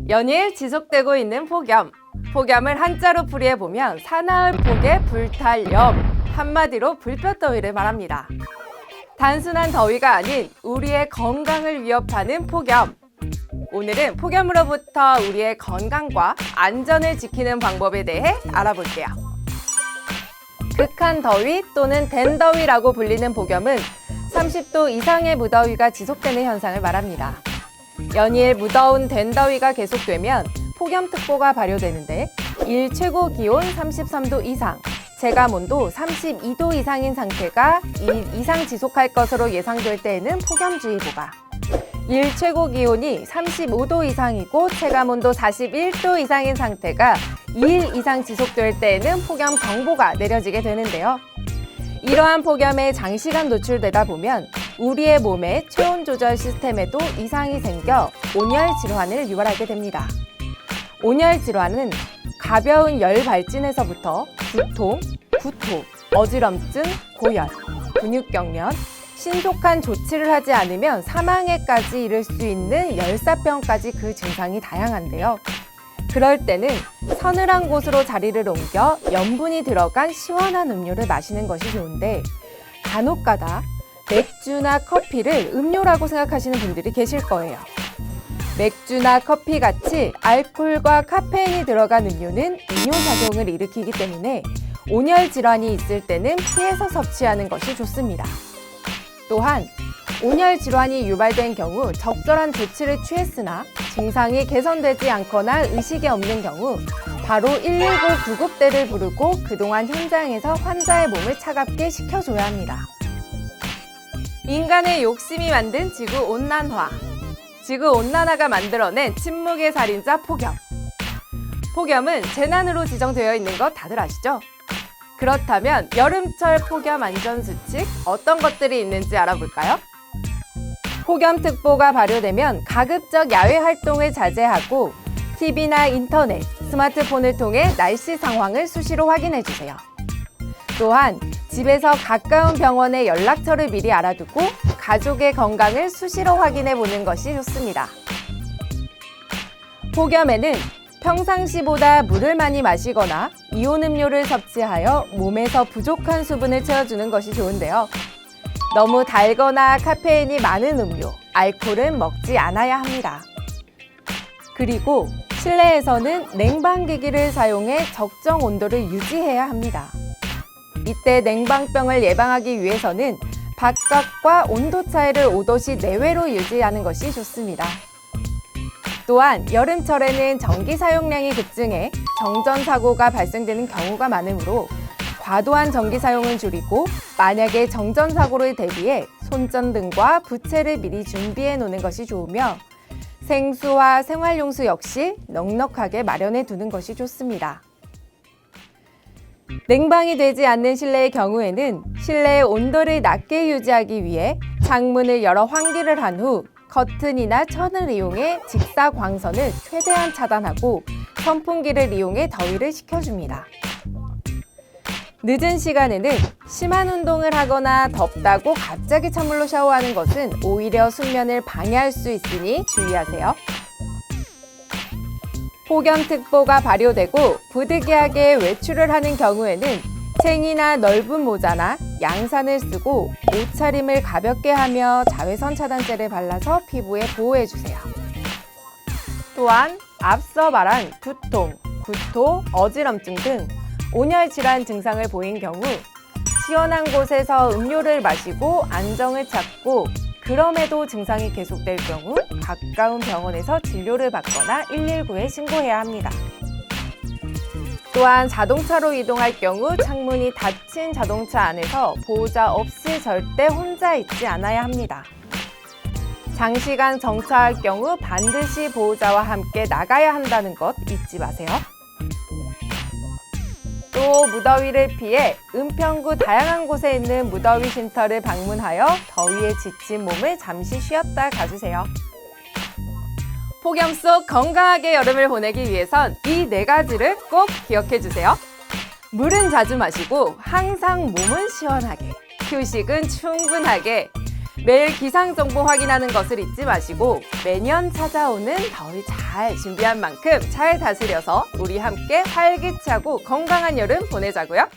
연일 지속되고 있는 폭염. 폭염을 한자로 풀이해보면 사나울 폭에 불탈염, 한마디로 불볕더위를 말합니다. 단순한 더위가 아닌 우리의 건강을 위협하는 폭염. 오늘은 폭염으로부터 우리의 건강과 안전을 지키는 방법에 대해 알아볼게요. 극한 더위 또는 댄더위라고 불리는 폭염은 30도 이상의 무더위가 지속되는 현상을 말합니다. 연일 무더운 댄더위가 계속되면 폭염특보가 발효되는데 일 최고 기온 33도 이상, 체감온도 32도 이상인 상태가 2일 이상 지속할 것으로 예상될 때에는 폭염주의보가, 일 최고 기온이 35도 이상이고 체감온도 41도 이상인 상태가 2일 이상 지속될 때에는 폭염경보가 내려지게 되는데요. 이러한 폭염에 장시간 노출되다 보면 우리의 몸의 체온 조절 시스템에도 이상이 생겨 온열 질환을 유발하게 됩니다. 온열 질환은 가벼운 열 발진에서부터 두통, 구토, 어지럼증, 고열, 근육경련, 신속한 조치를 하지 않으면 사망에까지 이를 수 있는 열사병까지 그 증상이 다양한데요. 그럴 때는 서늘한 곳으로 자리를 옮겨 염분이 들어간 시원한 음료를 마시는 것이 좋은데, 간혹가다 맥주나 커피를 음료라고 생각하시는 분들이 계실 거예요. 맥주나 커피같이 알코올과 카페인이 들어간 음료는 이뇨작용을 일으키기 때문에 온열 질환이 있을 때는 피해서 섭취하는 것이 좋습니다. 또한 온열 질환이 유발된 경우 적절한 조치를 취했으나 증상이 개선되지 않거나 의식이 없는 경우 바로 119 구급대를 부르고 그동안 현장에서 환자의 몸을 차갑게 식혀줘야 합니다. 인간의 욕심이 만든 지구온난화. 지구온난화가 만들어낸 침묵의 살인자 폭염. 폭염은 재난으로 지정되어 있는 것 다들 아시죠? 그렇다면 여름철 폭염 안전수칙 어떤 것들이 있는지 알아볼까요? 폭염특보가 발효되면 가급적 야외 활동을 자제하고 TV나 인터넷, 스마트폰을 통해 날씨 상황을 수시로 확인해 주세요. 또한 집에서 가까운 병원의 연락처를 미리 알아두고 가족의 건강을 수시로 확인해 보는 것이 좋습니다. 폭염에는 평상시보다 물을 많이 마시거나 이온 음료를 섭취하여 몸에서 부족한 수분을 채워주는 것이 좋은데요. 너무 달거나 카페인이 많은 음료, 알코올은 먹지 않아야 합니다. 그리고 실내에서는 냉방기기를 사용해 적정 온도를 유지해야 합니다. 이때 냉방병을 예방하기 위해서는 바깥과 온도 차이를 5도씨 내외로 유지하는 것이 좋습니다. 또한 여름철에는 전기 사용량이 급증해 정전사고가 발생되는 경우가 많으므로 과도한 전기 사용을 줄이고 만약에 정전사고를 대비해 손전등과 부채를 미리 준비해 놓는 것이 좋으며 생수와 생활용수 역시 넉넉하게 마련해 두는 것이 좋습니다. 냉방이 되지 않는 실내의 경우에는 실내의 온도를 낮게 유지하기 위해 창문을 열어 환기를 한 후 커튼이나 천을 이용해 직사광선을 최대한 차단하고 선풍기를 이용해 더위를 식혀줍니다. 늦은 시간에는 심한 운동을 하거나 덥다고 갑자기 찬물로 샤워하는 것은 오히려 숙면을 방해할 수 있으니 주의하세요. 폭염특보가 발효되고 부득이하게 외출을 하는 경우에는 챙이나 넓은 모자나 양산을 쓰고 옷차림을 가볍게 하며 자외선 차단제를 발라서 피부에 보호해주세요. 또한 앞서 말한 두통, 구토, 어지럼증 등 온열 질환 증상을 보인 경우 시원한 곳에서 음료를 마시고 안정을 찾고 그럼에도 증상이 계속될 경우 가까운 병원에서 진료를 받거나 119에 신고해야 합니다. 또한 자동차로 이동할 경우 창문이 닫힌 자동차 안에서 보호자 없이 절대 혼자 있지 않아야 합니다. 장시간 정차할 경우 반드시 보호자와 함께 나가야 한다는 것 잊지 마세요. 또 무더위를 피해 은평구 다양한 곳에 있는 무더위 쉼터를 방문하여 더위에 지친 몸을 잠시 쉬었다 가주세요. 폭염 속 건강하게 여름을 보내기 위해선 이 4가지를 꼭 기억해 주세요. 물은 자주 마시고 항상 몸은 시원하게, 휴식은 충분하게, 매일 기상 정보 확인하는 것을 잊지 마시고 매년 찾아오는 더위 잘 준비한 만큼 잘 다스려서 우리 함께 활기차고 건강한 여름 보내자고요.